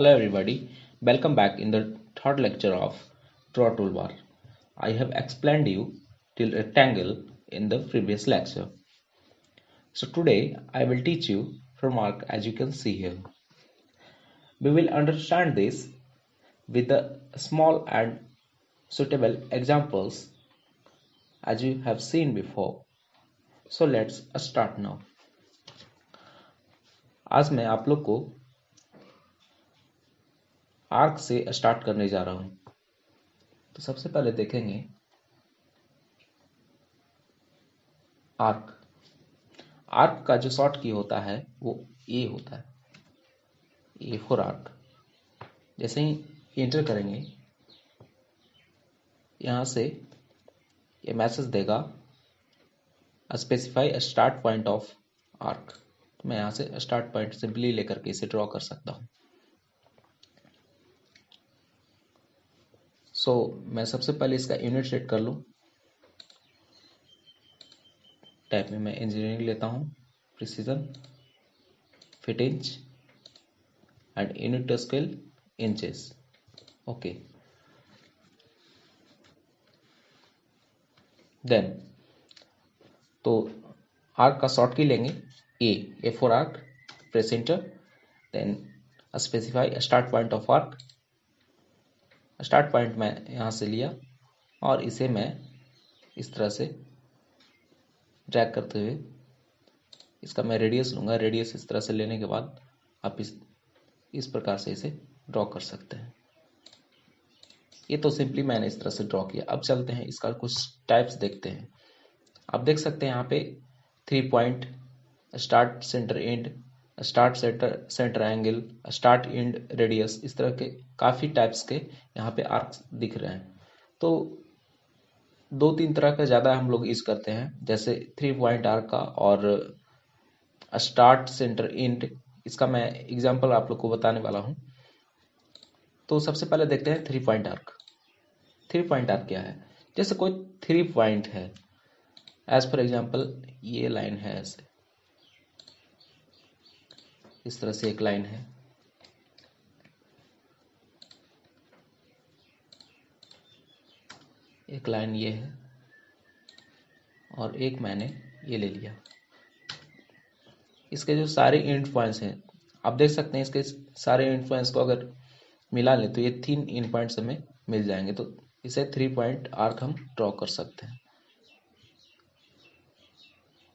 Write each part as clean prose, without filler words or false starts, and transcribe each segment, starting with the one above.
Hello everybody, welcome back in the third lecture of Draw Toolbar. I have explained you till rectangle in the previous lecture. So today I will teach you from arc as you can see here. We will understand this with the small and suitable examples as you have seen before. So let's start now. आज मैं आप लोग को arc से start करने जा रहा हूं। तो सबसे पहले देखेंगे आर्क। आर्क का जो शॉर्ट की होता है वो ए होता है, ए फॉर आर्क। जैसे ही एंटर करेंगे यहां से ये मैसेज देगा specify start point of arc. तो मैं यहां से स्टार्ट पॉइंट सिंपली लेकर के इसे ड्रॉ कर सकता हूं। सो मैं सबसे पहले इसका यूनिट सेट कर लूं। टाइप में मैं इंजीनियरिंग लेता हूं, precision, feet inch and unit scale inches. Okay, then तो आर्क का शॉर्ट की लेंगे A for arc, press enter, then specify start point of arc. Start point मैं यहां से लिया और इसे मैं इस तरह से ड्रैग करते हुए इसका मैं रेडियस लूंगा। रेडियस इस तरह से लेने के बाद आप इस प्रकार से इसे ड्रॉ कर सकते हैं। ये तो सिंपली मैंने इस तरह से ड्रॉ किया। अब चलते हैं इसका कुछ टाइप्स देखते हैं। आप देख सकते हैं यहाँ पे 3 point, start centre and, start centre angle, start and radius, इस तरह के काफी टाइप्स के यहाँ पे आर्क्स दिख रहे हैं। तो 2-3 तरह का ज्यादा हम लोग यूज करते हैं, जैसे 3 पॉइंट आर्क का और स्टार्ट सेंटर एंड। इसका मैं एग्जांपल आप लोग को बताने वाला हूं। तो सबसे पहले देखते हैं 3 पॉइंट आर्क। 3 पॉइंट आर्क क्या है? जैसे कोई 3 पॉइंट है, एज फॉर एग्जाम्पल ये लाइन है, ऐसे इस तरह से एक लाइन है, एक लाइन ये है और एक मैंने ये ले लिया। इसके जो सारे एंड पॉइंट्स हैं आप देख सकते हैं, इसके सारे एंड पॉइंट्स को अगर मिला लें तो ये 3 एंड पॉइंट्स हमें मिल जाएंगे। तो इसे 3 पॉइंट आर्क हम ड्रॉ कर सकते हैं।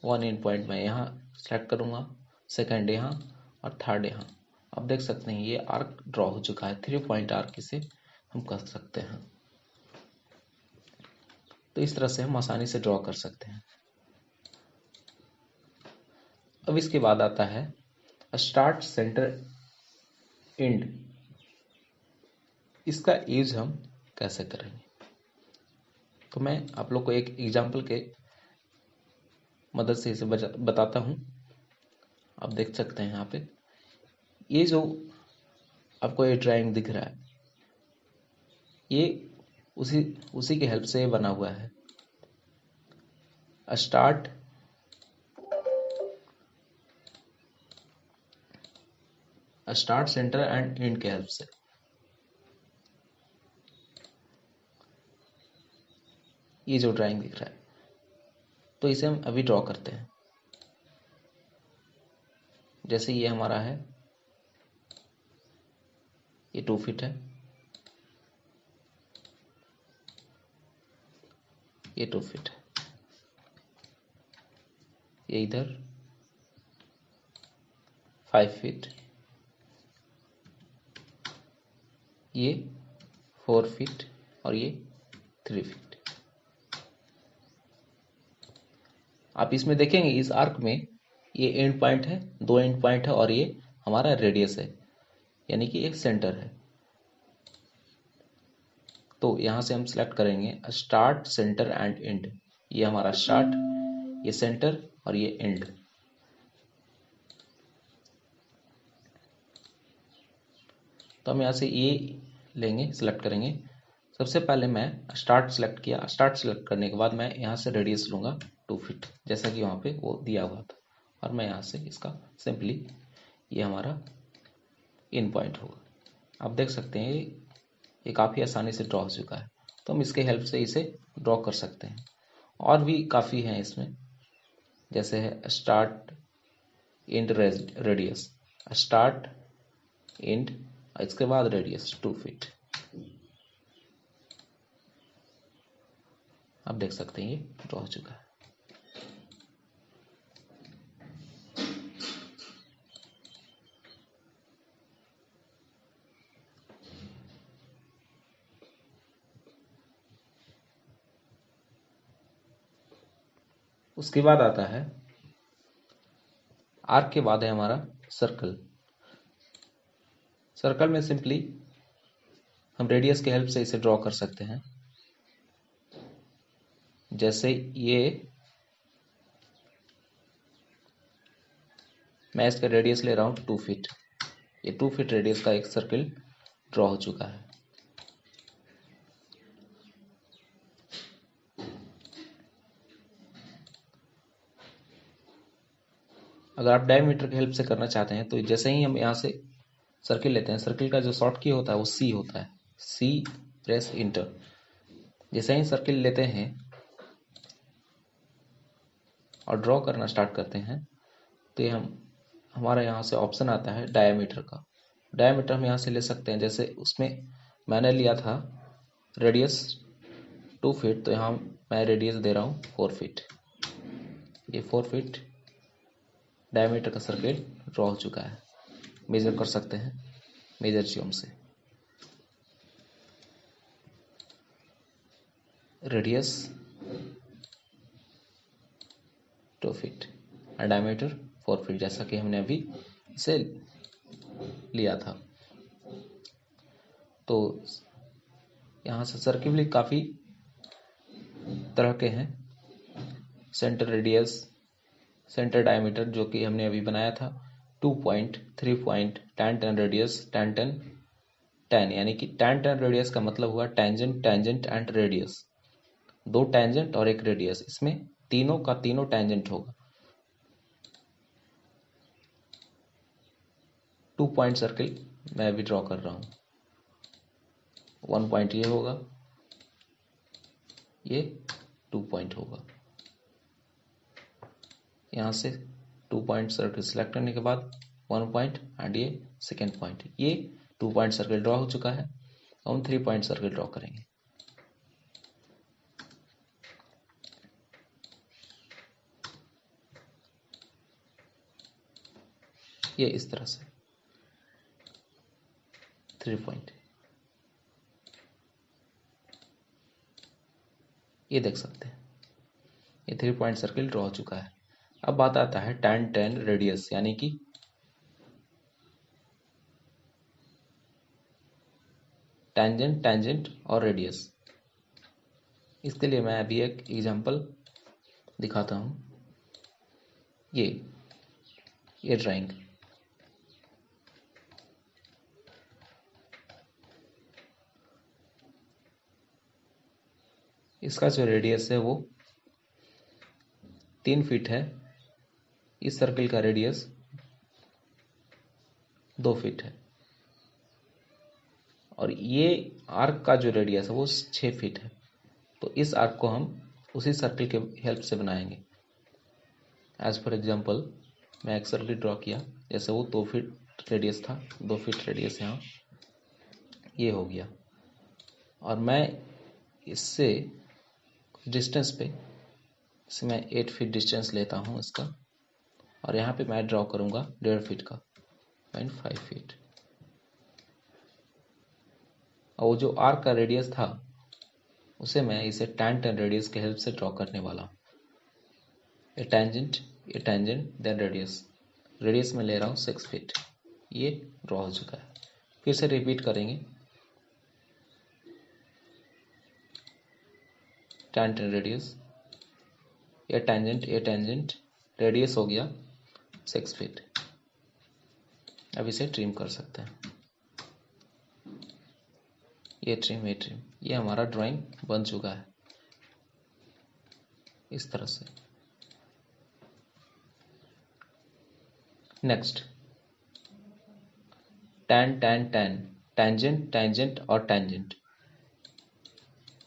1 एंड पॉइंट मैं यहाँ सेलेक्ट करूंगा, सेकंड यहाँ और थर्ड यहाँ। आप देख सकते हैं ये आर्क ड्रॉ हो चुका है। 3 पॉइंट आर्क इसे हम कर सकते हैं। तो इस तरह से हम आसानी से ड्रॉ कर सकते हैं। अब इसके बाद आता है स्टार्ट सेंटर एंड। इसका यूज हम कैसे करेंगे? तो मैं आप लोग को एक एग्जांपल के मदद से इसे बताता हूं। आप देख सकते हैं यहाँ पे ये जो आपको ये ड्राइंग दिख रहा है, ये उसी के हेल्प से ये बना हुआ है। स्टार्ट सेंटर एंड एंड के हेल्प से। ये जो ड्राइंग दिख रहा है, तो इसे हम अभी ड्रॉ करते हैं। जैसे ये हमारा है, ये 2 फीट है, ये 2 फीट है, ये इधर 5 फीट, ये 4 फीट और ये 3 फीट। आप इसमें देखेंगे इस आर्क में ये एंड पॉइंट है, 2 एंड पॉइंट है और ये हमारा रेडियस है, यानी कि एक सेंटर है। तो यहां से हम सिलेक्ट करेंगे स्टार्ट सेंटर एंड एंड। ये हमारा स्टार्ट, ये सेंटर और ये एंड। तो हम यहां से ये लेंगे, सिलेक्ट करेंगे। सबसे पहले मैं स्टार्ट सिलेक्ट किया। स्टार्ट सिलेक्ट करने के बाद मैं यहां से रेडियस लूंगा 2 फीट, जैसा कि वहां पे वो दिया हुआ था, और मैं यहां से इसका सिंपली ये हमारा इन पॉइंट होगा। आप देख सकते हैं ये काफ़ी आसानी से ड्रॉ हो चुका है। तो हम इसके हेल्प से इसे ड्रॉ कर सकते हैं। और भी काफ़ी हैं इसमें, जैसे है start end radius, start end, इसके बाद रेडियस 2 फीट। आप देख सकते हैं ये ड्रॉ हो चुका है। उसके बाद आता है आर्क के बाद है हमारा सर्कल। सर्कल में सिंपली हम रेडियस के हेल्प से इसे ड्रॉ कर सकते हैं। जैसे ये मैं इसका रेडियस ले रहा हूँ 2 फीट। ये 2 फीट रेडियस का एक सर्कल ड्रॉ हो चुका है। अगर आप डायमीटर की हेल्प से करना चाहते हैं तो जैसे ही हम यहाँ से सर्किल लेते हैं, सर्किल का जो शॉर्ट की होता है वो सी होता है, सी प्रेस इंटर। जैसे ही सर्किल लेते हैं और ड्रॉ करना स्टार्ट करते हैं तो ये हमारा यहाँ से ऑप्शन आता है डायमीटर का। डायमीटर हम यहाँ से ले सकते हैं। जैसे उसमें मैंने लिया था रेडियस 2 फीट, तो यहाँ मैं रेडियस दे रहा हूँ 4 फीट। ये 4 फीट डायमीटर का सर्किल ड्रॉ हो चुका है। मेजर कर सकते हैं मेजर जियोम से। रेडियस 2 फीट और डायमीटर 4 फीट, जैसा कि हमने अभी इसे लिया था। तो यहाँ से सर्किल भी काफ़ी तरह के हैं। सेंटर रेडियस, सेंटर डायमीटर जो कि हमने अभी बनाया था, 2 पॉइंट, 3 पॉइंट, 10 10 रेडियस, 10 10 10, यानी कि 10 10 रेडियस का मतलब हुआ tangent, tangent and radius. 2 tangent और 1 रेडियस, इसमें तीनों का तीनों टेंजेंट होगा। 2 पॉइंट सर्किल मैं अभी ड्रॉ कर रहा हूँ। 1 पॉइंट ये होगा, ये 2 पॉइंट होगा। यहाँ से 2 पॉइंट सर्किल सिलेक्ट करने के बाद 1 पॉइंट एंड ये सेकेंड पॉइंट, ये 2 पॉइंट सर्किल ड्रॉ हो चुका है। हम 3 पॉइंट सर्किल ड्रॉ करेंगे। ये इस तरह से 3 पॉइंट, ये देख सकते हैं ये 3 पॉइंट सर्किल ड्रॉ हो चुका है। अब बात आता है 10 10 रेडियस, यानी कि टेंजेंट, टेंजेंट और रेडियस। इसके लिए मैं अभी एक एग्जांपल दिखाता हूँ। ये ड्राइंग, इसका जो रेडियस है वो 3 फीट है। इस सर्किल का रेडियस 2 फीट है और ये आर्क का जो रेडियस है वो 6 फीट है। तो इस आर्क को हम उसी सर्किल के हेल्प से बनाएंगे। एज फॉर एग्जांपल मैं एक सर्किल ड्रॉ किया, जैसे वो 2 फीट रेडियस था, 2 फीट रेडियस यहाँ ये हो गया। और मैं इससे डिस्टेंस पे इससे मैं 8 फीट डिस्टेंस लेता हूँ इसका, और यहाँ पे मैं ड्रॉ करूँगा 1.5 फीट का, 0.5 फीट। और वो जो आर्क का रेडियस था उसे मैं इसे 10 10 रेडियस के हेल्प से ड्रॉ करने वाला हूँ। ये टेंजेंट देन रेडियस, रेडियस में ले रहा हूँ 6 फीट। ये ड्रॉ हो चुका है। फिर से रिपीट करेंगे, 10 10 रेडियस, ये टेंजेंट, रेडियस हो गया 6 फीट। अब इसे ट्रिम कर सकते हैं। ये ट्रिम, ये हमारा ड्राइंग बन चुका है इस तरह से। नेक्स्ट 10 10 10 टेंजेंट, टेंजेंट और टेंजेंट,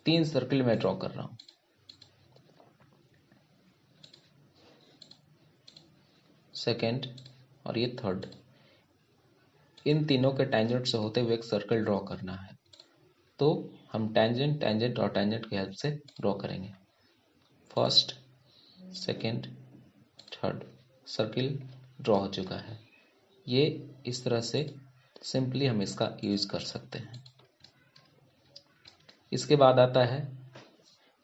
3 सर्किल मैं ड्रॉ कर रहा हूं। सेकेंड और ये थर्ड, इन तीनों के टेंजेंट से होते हुए एक सर्कल ड्रॉ करना है, तो हम टेंजेंट, टेंजेंट और टेंजेंट की हेल्प से ड्रॉ करेंगे। First, second, third, circle draw हो चुका है। ये इस तरह से सिंपली हम इसका यूज कर सकते हैं। इसके बाद आता है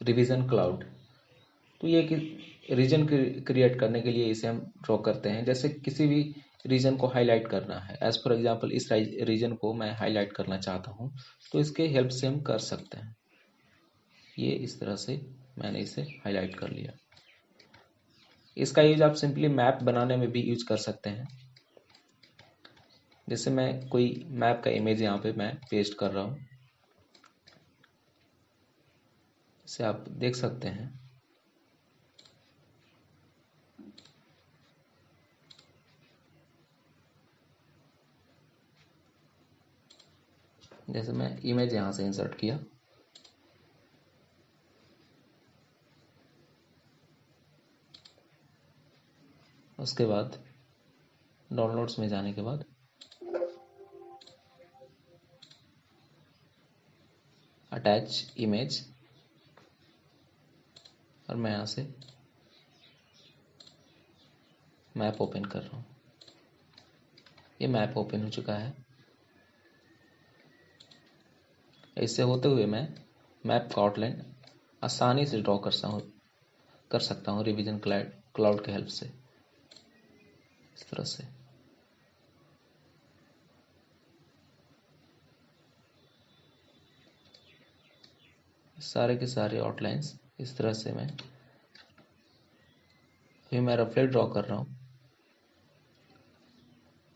रिवीजन क्लाउड। तो ये कि रीजन क्रिएट करने के लिए इसे हम ड्रॉ करते हैं। जैसे किसी भी रीजन को हाईलाइट करना है, एज फॉर एग्जांपल इस रीजन को मैं हाईलाइट करना चाहता हूँ, तो इसके हेल्प से हम कर सकते हैं। ये इस तरह से मैंने इसे हाईलाइट कर लिया। इसका यूज आप सिंपली मैप बनाने में भी यूज कर सकते हैं। जैसे मैं कोई मैप का इमेज यहाँ पे मैं पेस्ट कर रहा हूँ, इसे आप देख सकते हैं। जैसे मैं इमेज यहाँ से इंसर्ट किया, उसके बाद डाउनलोड्स में जाने के बाद अटैच इमेज, और मैं यहाँ से मैप ओपन कर रहा हूँ। ये मैप ओपन हो चुका है। इससे होते हुए मैं मैप का आउटलाइन आसानी से ड्रॉ कर सकता हूँ रिवीजन क्लाउड के हेल्प से, इस तरह से। सारे के सारे आउटलाइंस इस तरह से मैं रफली ड्रॉ कर रहा हूँ।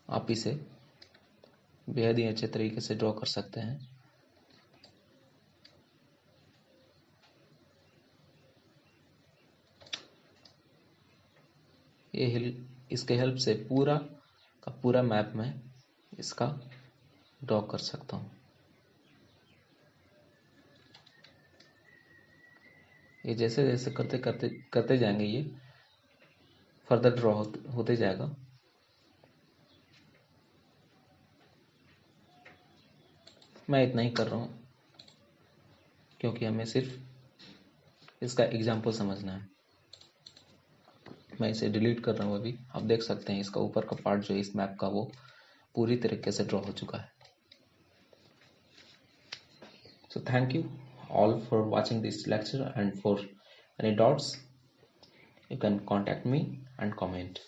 आप इसे बेहद ही अच्छे तरीके से ड्रॉ कर सकते हैं। इसके हेल्प से पूरा का पूरा मैप में इसका ड्रॉ कर सकता हूँ। ये जैसे जैसे करते जाएंगे, ये फर्दर ड्रॉ होते जाएगा। मैं इतना ही कर रहा हूँ क्योंकि हमें सिर्फ इसका एग्जाम्पल समझना है। मैं इसे डिलीट कर रहा हूँ अभी। आप देख सकते हैं इसका ऊपर का पार्ट जो है इस मैप का, वो पूरी तरीके से ड्रॉ हो चुका है। So thank you all for watching this lecture, and for any doubts you can contact me and comment.